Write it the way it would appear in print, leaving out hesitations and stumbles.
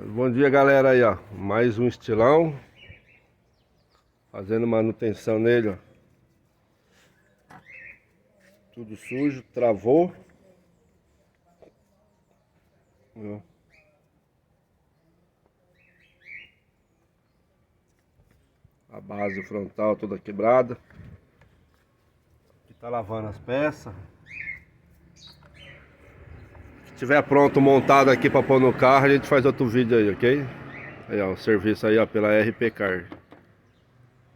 Bom dia, galera, aí ó, mais um estilão, fazendo manutenção nele, ó. Tudo sujo, travou, ó. A base frontal toda quebrada. Aqui tá lavando as peças. Se tiver pronto montado aqui para pôr no carro, a gente faz outro vídeo aí, ok? Aí ó, o serviço aí ó, pela RP Car.